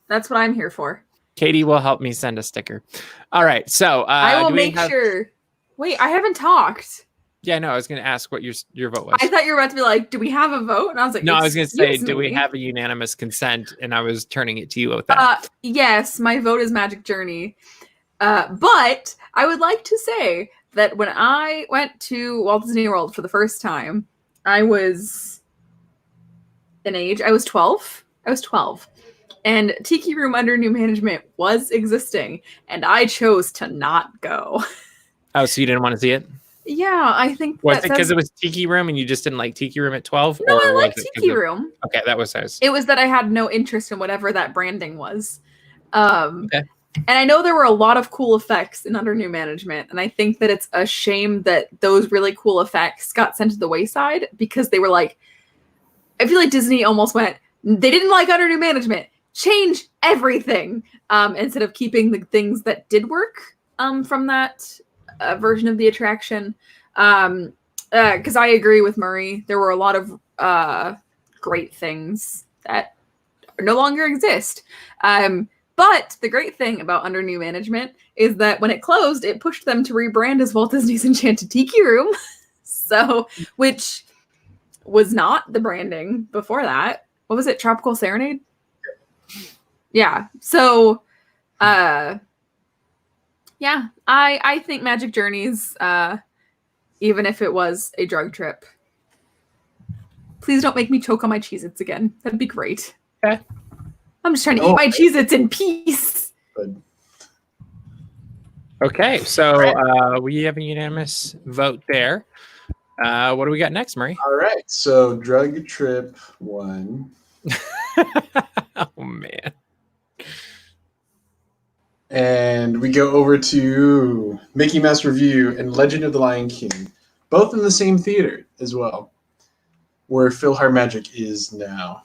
that's what I'm here for. Caitie will help me send a sticker. All right, so I will make sure. Wait, I haven't talked. Yeah, no, I was going to ask what your vote was. I thought you were about to be like, do we have a vote? And I was like, No, I was going to say, "Excuse do we me." have a unanimous consent? And I was turning it to you with that. Yes, my vote is Magic Journey. But I would like to say that when I went to Walt Disney World for the first time, I was an age. I was 12. I was 12. And Tiki Room under new management was existing, and I chose to not go. Oh, so you didn't want to see it? Yeah, I think Was that it because says... it was Tiki Room and you just didn't like Tiki Room at 12? No, or I was like it 'cause Tiki of- Room. Okay, that was ours. It was that I had no interest in whatever that branding was. Okay. And I know there were a lot of cool effects in under new management, and I think that it's a shame that those really cool effects got sent to the wayside because they were like, I feel like Disney almost went, they didn't like under new management, change everything, instead of keeping the things that did work from that version of the attraction. Because I agree with Murray, there were a lot of great things that no longer exist. But the great thing about under new management is that when it closed, it pushed them to rebrand as Walt Disney's Enchanted Tiki Room. So, which was not the branding before that. What was it? Tropical Serenade? Yeah. So, yeah, I think Magic Journeys, even if it was a drug trip. Please don't make me choke on my Cheez-Its again. That'd be great. Okay. I'm just trying to eat my Cheez-Its in peace. Good. Okay, so we have a unanimous vote there. What do we got next, Murray? All right, so drug trip 1. Oh, man. And we go over to Mickey Mouse Review and Legend of the Lion King, both in the same theater as well, where PhilharMagic is now.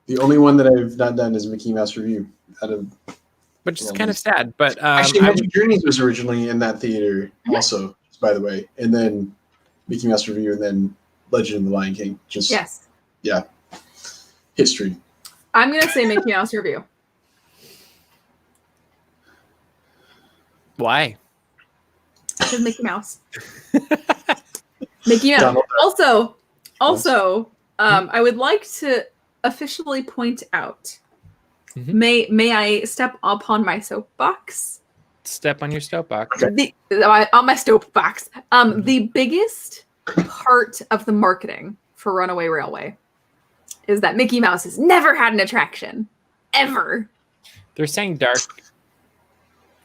The only one that I've not done is Mickey Mouse Review. Which is kind of sad, but actually, Magic Journeys was originally in that theater, also, by the way, and then Mickey Mouse Review, and then Legend of the Lion King. Just yeah, history. I'm gonna say Mickey Mouse Review. Why? Because Mickey Mouse. Mickey Mouse. Also, I would like to officially point out. Mm-hmm. May I step upon my soapbox? Step on your soapbox. On my soapbox. The biggest part of the marketing for Runaway Railway is that Mickey Mouse has never had an attraction. Ever. They're saying dark.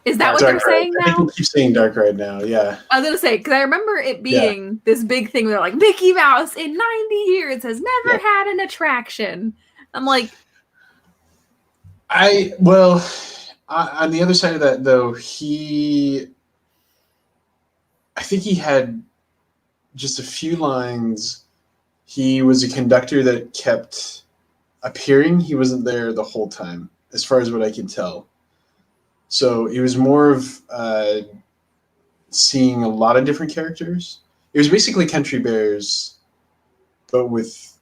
Is that what they're saying now? I think we keep saying dark right now, yeah. I was going to say, because I remember it being this big thing where they're like, Mickey Mouse in 90 years has never had an attraction. I'm like... on the other side of that, though, I think he had just a few lines. He was a conductor that kept appearing. He wasn't there the whole time, as far as what I can tell. So it was more of seeing a lot of different characters. It was basically Country Bears, but with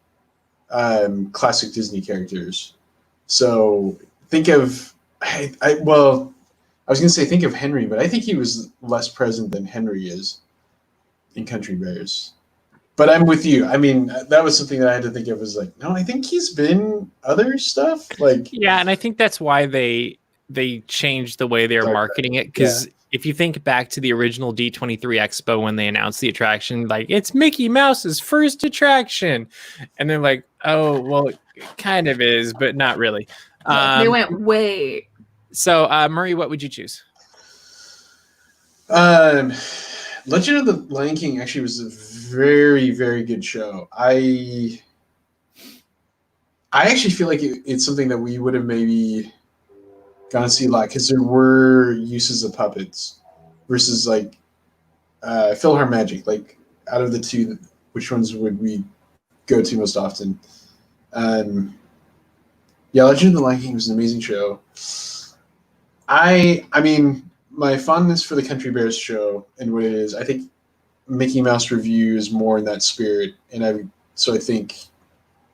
classic Disney characters. So think of, I was going to say think of Henry, but I think he was less present than Henry is in Country Bears. But I'm with you. I mean, that was something that I had to think of as like, no, I think he's been other stuff. Yeah, and I think that's why they changed the way they're marketing it, because if you think back to the original D23 Expo when they announced the attraction, like, it's Mickey Mouse's first attraction, and they're like, oh, well, it kind of is, but not really. They went way. So, Murray, what would you choose? Legend of the Lion King actually was a very, very good show. I actually feel like it's something that we would have maybe gone to see a lot, because there were uses of puppets versus like PhilharMagic. Like, out of the two, which ones would we go to most often? Legend of the Lion King was an amazing show. I mean, my fondness for the Country Bears show and what it is, I think Mickey Mouse Review is more in that spirit, and I think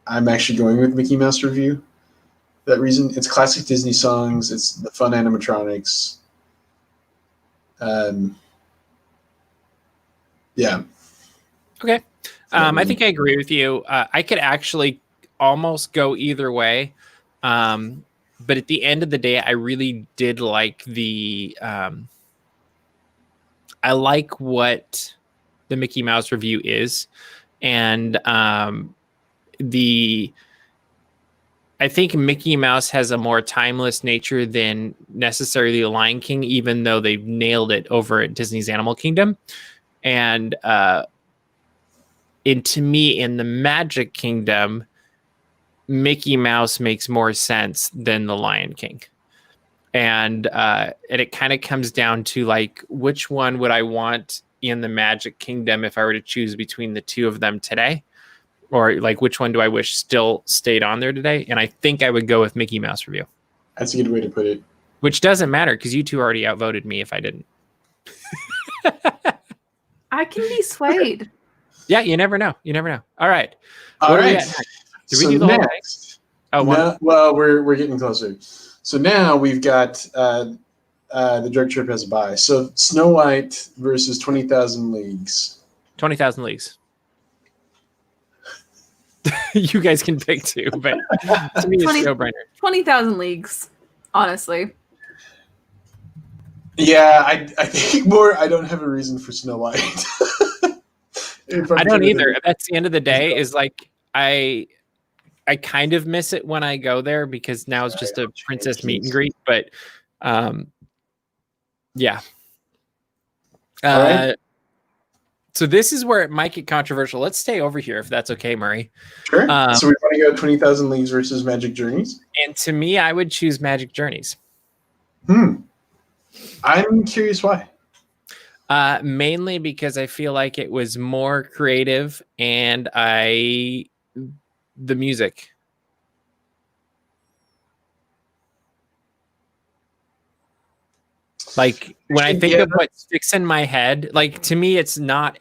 I'm actually going with Mickey Mouse Review. That reason, it's classic Disney songs, it's the fun animatronics. Yeah. Okay. I think I agree with you. I could actually almost go either way. But at the end of the day, I really did like I like what the Mickey Mouse review is. And I think Mickey Mouse has a more timeless nature than necessarily the Lion King, even though they've nailed it over at Disney's Animal Kingdom. And to me, in the Magic Kingdom, Mickey Mouse makes more sense than the Lion King. And it kind of comes down to like, which one would I want in the Magic Kingdom if I were to choose between the two of them today? Or like, which one do I wish still stayed on there today? And I think I would go with Mickey Mouse Review. That's a good way to put it. Which doesn't matter because you two already outvoted me if I didn't. I can be swayed. Yeah, you never know. You never know. All right. All right. Did we do the whole thing? Oh, no, well, we're getting closer. So now we've got the Drug Trip as a buy. So Snow White versus 20,000 Leagues. 20,000 Leagues. You guys can pick two, but to me, it's no-brainer. 20,000 Leagues, honestly. Yeah, I think more. I don't have a reason for Snow White. I don't either. That's the end of the day. Is like I kind of miss it when I go there because now it's just a princess meet and greet. But yeah. Right. So this is where it might get controversial. Let's stay over here if that's okay, Murray. Sure. So we want to go 20,000 Leagues versus Magic Journeys. And to me, I would choose Magic Journeys. I'm curious why. Mainly because I feel like it was more creative and the music. Like when I think of what sticks in my head, like to me, it's not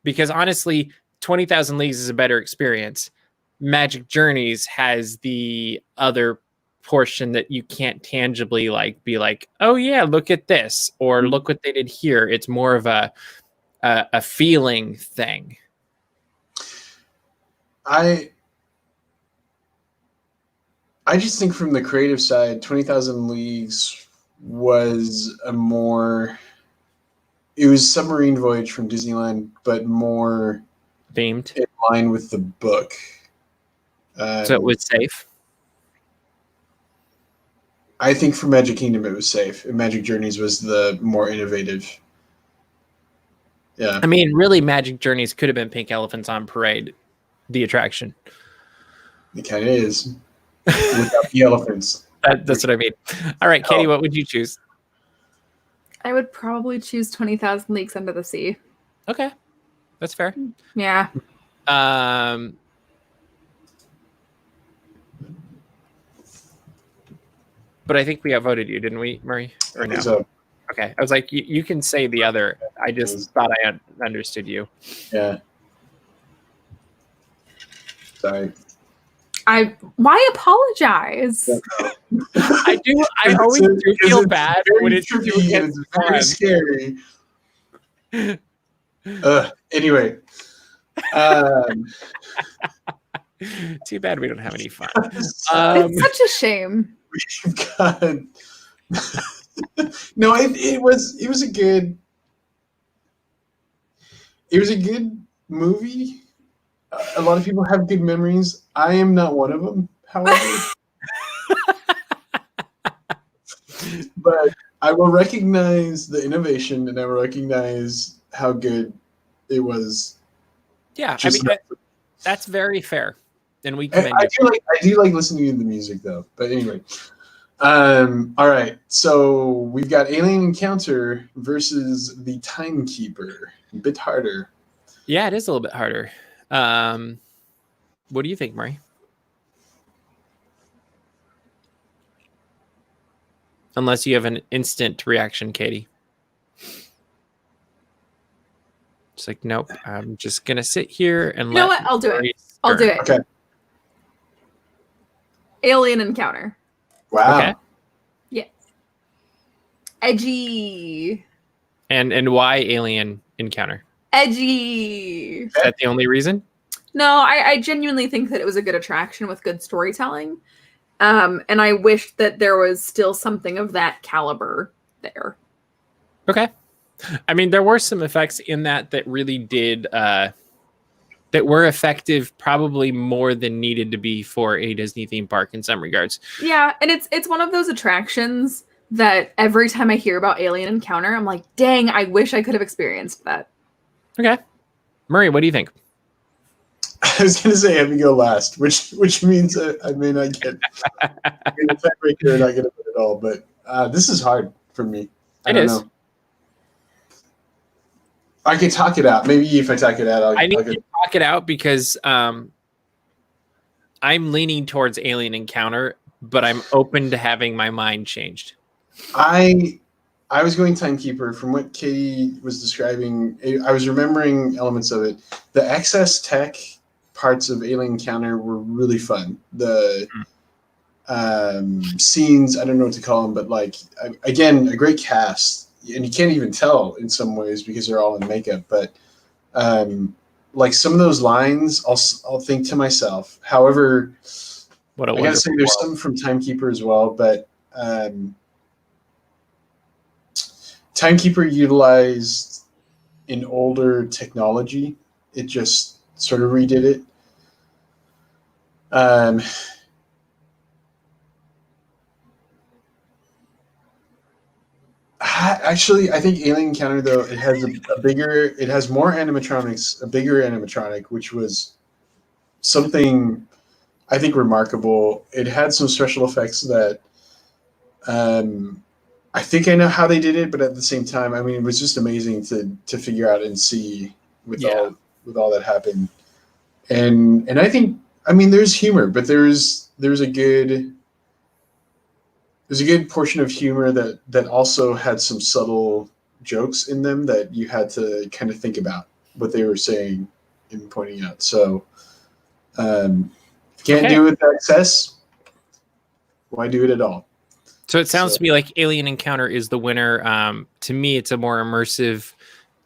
because honestly, 20,000 Leagues is a better experience. Magic Journeys has the other portion that you can't tangibly like be like, oh yeah, look at this or look what they did here. It's more of a feeling thing. I just think from the creative side, 20,000 Leagues was it was Submarine Voyage from Disneyland, but more themed in line with the book. So it was safe. I think for Magic Kingdom it was safe. And Magic Journeys was the more innovative. Yeah. I mean, really, Magic Journeys could have been Pink Elephants on Parade, the attraction. It kind of is. Without the elephants. That's what I mean. All right, Caitie, what would you choose? I would probably choose 20,000 Leagues Under the Sea. Okay. That's fair. Yeah. But I think we outvoted you, didn't we, Murray? Or no? So. Okay. I was like, you can say the other. I just thought I understood you. Yeah. Sorry. Why apologize? I always do feel bad when it's very scary. Anyway. Too bad we don't have any fun. It's such a shame. We've got no. It was a good movie. A lot of people have good memories. I am not one of them, however. But I will recognize the innovation, and I will recognize how good it was. Yeah, I mean that's very fair, and we commend I do like listening to the music though. But anyway, all right. So we've got Alien Encounter versus the Timekeeper. A bit harder. Yeah, it is a little bit harder. What do you think, Murray? Unless you have an instant reaction, Caitie. It's like, nope, I'm just going to sit here and you know what? I'll do it. I'll do it. Okay. Alien Encounter. Wow. Okay. Yes. Edgy. And why Alien Encounter? Edgy. Is that the only reason? No, I genuinely think that it was a good attraction with good storytelling. And I wish that there was still something of that caliber there. Okay. I mean, there were some effects in that really did that were effective, probably more than needed to be for a Disney theme park in some regards. Yeah, and it's one of those attractions that every time I hear about Alien Encounter, I'm like, dang, I wish I could have experienced that. Okay. Murray, what do you think? I was going to say have me go last, which means I may not get a tiebreaker and not get a bit at all. But this is hard for me. I don't know. I can talk it out. Maybe if I talk it out, I need to talk it out because I'm leaning towards Alien Encounter, but I'm open to having my mind changed. I was going Timekeeper. From what Caitie was describing, I was remembering elements of it. The excess tech parts of Alien Encounter were really fun. The scenes, I don't know what to call them, but like, again, a great cast. And you can't even tell in some ways because they're all in makeup. But like some of those lines, I'll think to myself. However, I gotta say there's some from Timekeeper as well, but Timekeeper utilized an older technology. It just sort of redid it. Actually, I think Alien Encounter, though, it has it has more animatronics, a bigger animatronic, which was something I think remarkable. It had some special effects that I think I know how they did it, but at the same time, I mean, it was just amazing to figure out and see with all that happened. And I think, I mean, there's humor, but there's a good portion of humor that also had some subtle jokes in them that you had to kind of think about what they were saying and pointing out. So can't do it with excess. Why do it at all? So it sounds to me like Alien Encounter is the winner. To me, it's a more immersive,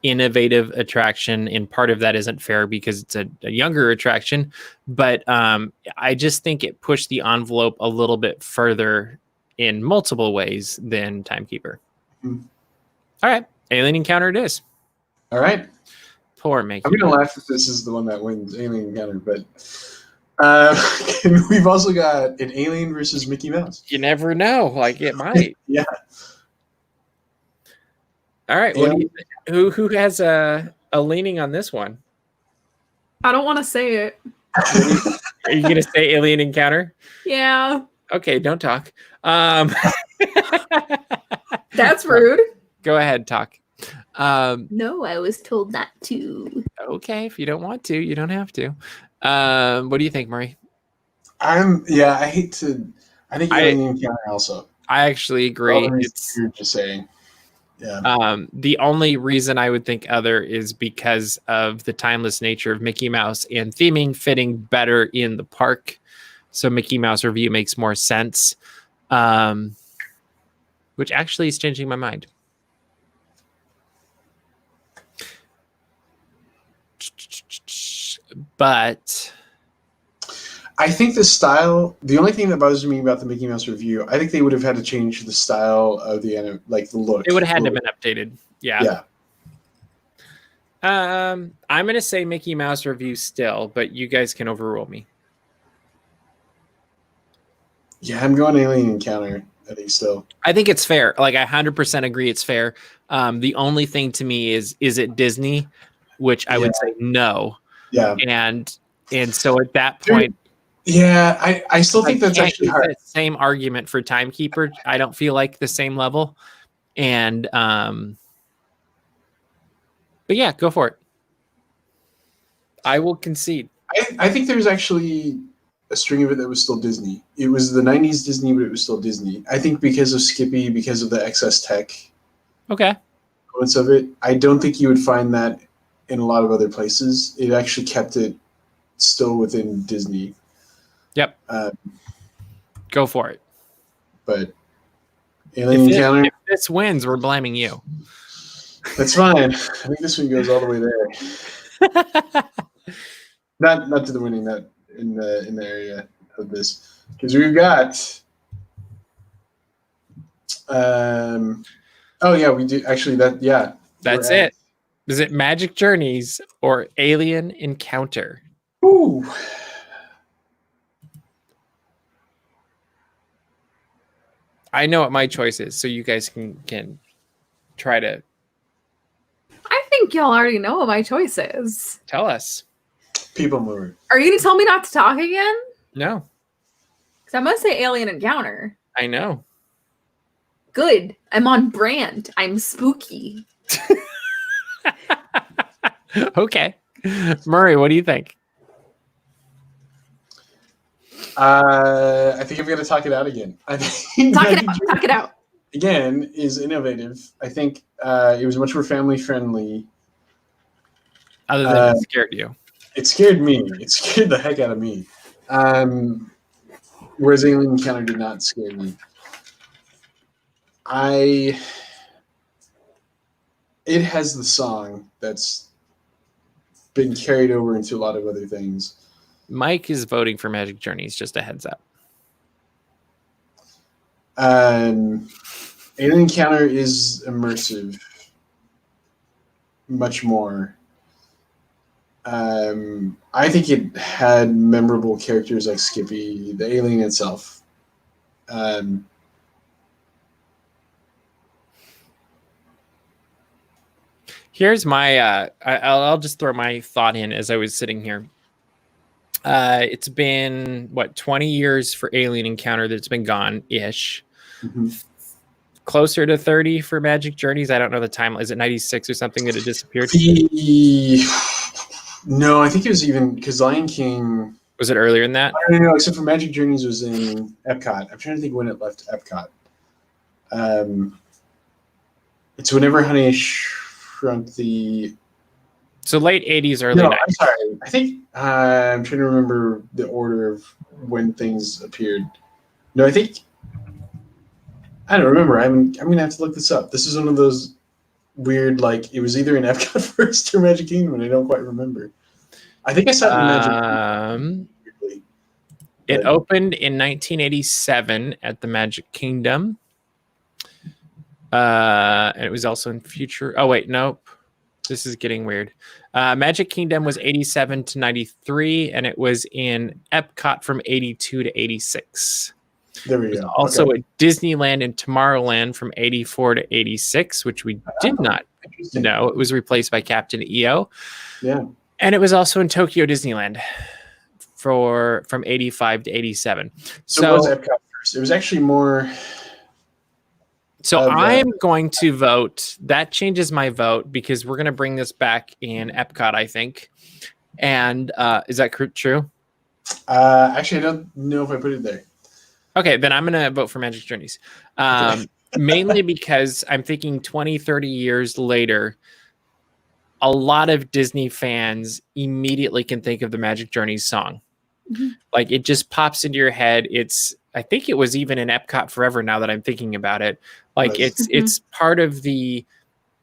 innovative attraction, and part of that isn't fair because it's a younger attraction. But I just think it pushed the envelope a little bit further in multiple ways than Timekeeper. Mm-hmm. All right, Alien Encounter it is. All right. Poor Mickey. I'm going to laugh if this is the one that wins, Alien Encounter, but we've also got an Alien versus Mickey Mouse. You never know. Like, it might. Yeah. All right. What do you think? Who has a leaning on this one? I don't want to say it. Are you going to say Alien Encounter? Yeah. Okay, don't talk. That's rude. Go ahead, talk. No, I was told not to. Okay, if you don't want to, you don't have to. What do you think, Murray? I think Alien Encounter also. I actually agree. You're just saying. Yeah. The only reason I would think other is because of the timeless nature of Mickey Mouse and theming fitting better in the park. So Mickey Mouse review makes more sense, which actually is changing my mind. But I think the only thing that bothers me about the Mickey Mouse review, I think they would have had to change the style of the look. It would have had to have been updated. Yeah. I'm going to say Mickey Mouse review still, but you guys can overrule me. Yeah, I'm going Alien Encounter, I think still. I think it's fair. Like, I 100% agree it's fair. The only thing to me is it Disney? Which I would say no. Yeah. And so at that point... Yeah, I still think that's actually hard. The same argument for Timekeeper. I don't feel like the same level. And... but yeah, go for it. I will concede. I think there's actually a string of it that was still Disney. It was the 90s Disney, but it was still Disney. I think because of Skippy, because of the excess tech elements of it, I don't think you would find that in a lot of other places. It actually kept it still within Disney. Yep. Go for it. But Alien Encounter... If this wins, we're blaming you. That's fine. I think this one goes all the way there. Not to the winning, not in the area of this, because we've got. Oh yeah, we do actually. That's it. Is it Magic Journeys or Alien Encounter? Ooh. I know what my choice is, so you guys can try to I think y'all already know what my choice is. tell us. People mover. Are you gonna tell me not to talk again? No, Because I'm gonna say Alien Encounter. I know. Good. I'm on brand. I'm spooky. Okay. Murray, what do you think? I think I'm gonna talk it out again. I think Talk it out. Talk it out. again is innovative. I think it was much more family friendly. Other than it scared you. It scared me. It scared the heck out of me. Whereas Alien Encounter did not scare me. It has the song that's been carried over into a lot of other things. Mike is voting for Magic Journeys, just a heads up. Alien Encounter is immersive, much more. I think it had memorable characters like Skippy, the alien itself. Here's my I'll just throw my thought in as I was sitting here. It's been 20 years for Alien Encounter that's been gone-ish. Mm-hmm. Closer to 30 for Magic Journeys. I don't know the time. Is it 96 or something that it disappeared? No, I think it was even because Lion King. Was it earlier than that? I don't know, except for Magic Journeys was in Epcot. I'm trying to think when it left Epcot. It's whenever Honey I Shrunk the. So late 80s, early 90s. I'm sorry. I think I'm trying to remember the order of when things appeared. No, I think. I don't remember. I'm going to have to look this up. This is one of those weird, like, it was either in Epcot first or Magic Kingdom, and I don't quite remember. I think I saw it in Magic Kingdom. It opened in 1987 at the Magic Kingdom. And it was also in future. Oh, wait, nope. This is getting weird. Magic Kingdom was 87 to 93, and it was in Epcot from 82 to 86. There we go. Also at Disneyland and Tomorrowland from 84 to 86, which we did not know. It was replaced by Captain EO. Yeah. And it was also in Tokyo Disneyland from 85 to 87. So it was Epcot first. It was actually more. So I'm going to vote. That changes my vote because we're going to bring this back in Epcot, I think. And is that true? Actually, I don't know if I put it there. Okay, then I'm going to vote for Magic Journeys. Mainly because I'm thinking 20, 30 years later, a lot of Disney fans immediately can think of the Magic Journeys song. Mm-hmm. Like, it just pops into your head. I think it was even in Epcot Forever now that I'm thinking about it. Like, it's part of the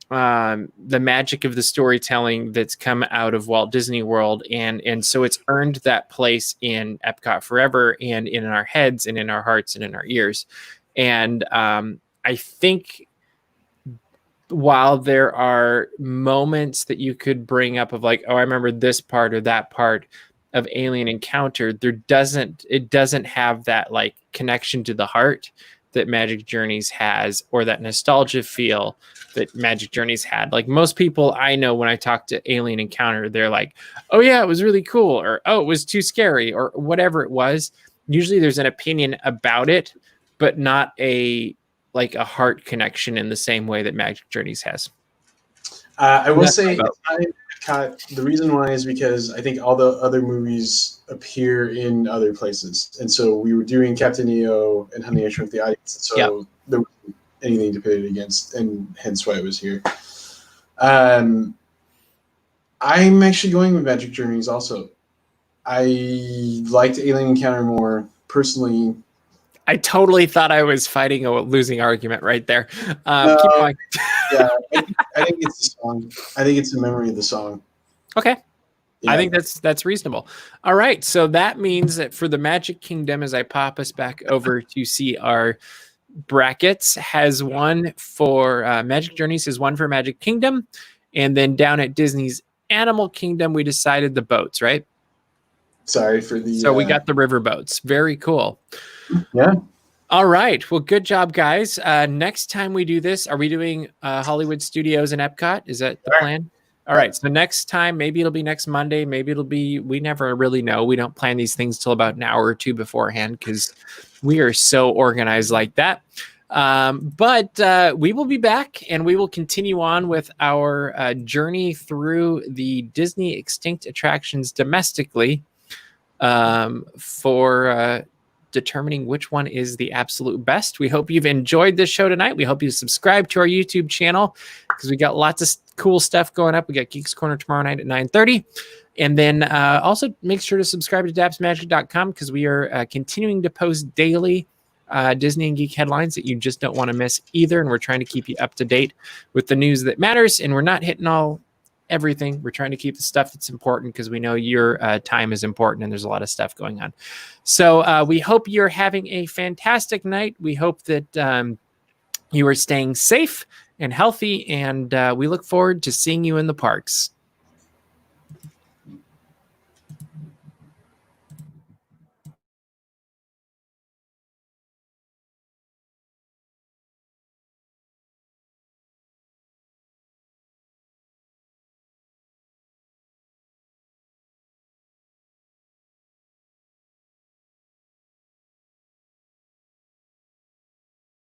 magic of the storytelling that's come out of Walt Disney World. And so it's earned that place in Epcot Forever and in our heads and in our hearts and in our ears. And I think while there are moments that you could bring up of like, oh, I remember this part or that part of Alien Encounter, it doesn't have that like connection to the heart that Magic Journeys has, or that nostalgia feel that Magic Journeys had. Like, most people I know, when I talk to Alien Encounter, they're like, oh yeah, it was really cool, or oh, it was too scary, or whatever it was. Usually there's an opinion about it, but not a heart connection in the same way that Magic Journeys has. I will say the reason why is because I think all the other movies appear in other places, and so we were doing Captain EO and Honey I Shrunk the Audience, and so there wasn't anything to pit it against, and hence why it was here. I'm actually going with Magic Journeys also. I liked Alien Encounter more personally. I totally thought I was fighting a losing argument right there. Keep going. Yeah, I think it's the song. I think it's the memory of the song. Okay. Yeah. I think that's reasonable. All right. So that means that for the Magic Kingdom, as I pop us back over to see our brackets, has one for Magic Journeys, has one for Magic Kingdom. And then down at Disney's Animal Kingdom, we decided the boats, right? Sorry for the. So we got the river boats. Very cool. Yeah. All right. Well, good job, guys. Next time we do this, are we doing Hollywood Studios and Epcot? Is that the plan? All right. So next time, maybe it'll be next Monday. Maybe it'll be, we never really know. We don't plan these things till about an hour or two beforehand because we are so organized like that. But we will be back and we will continue on with our journey through the Disney extinct attractions domestically for determining which one is the absolute best. We hope you've enjoyed this show tonight. We hope you subscribe to our YouTube channel because we got lots of cool stuff going up. We got Geeks Corner tomorrow night at 9:30. And then also make sure to subscribe to dapsmagic.com because we are continuing to post daily Disney and Geek headlines that you just don't want to miss either. And we're trying to keep you up to date with the news that matters. And we're not hitting everything. We're trying to keep the stuff that's important because we know your time is important and there's a lot of stuff going on. So we hope you're having a fantastic night. We hope that you are staying safe and healthy, and we look forward to seeing you in the parks.